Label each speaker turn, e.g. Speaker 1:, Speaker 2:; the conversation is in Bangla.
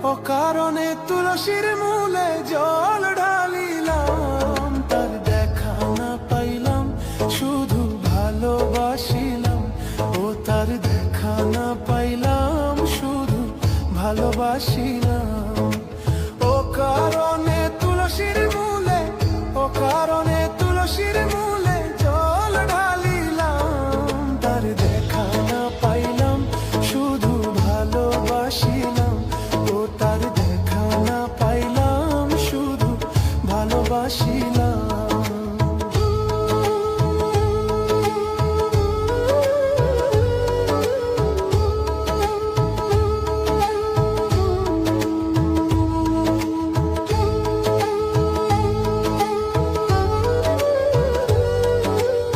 Speaker 1: অকারণে তুলসীর মূলে জল ঢালিলাম, তার দেখা না পাইলাম শুধু ভালোবাসিলাম। ও তার দেখা না পাইলাম শুধু ভালোবাসিলাম।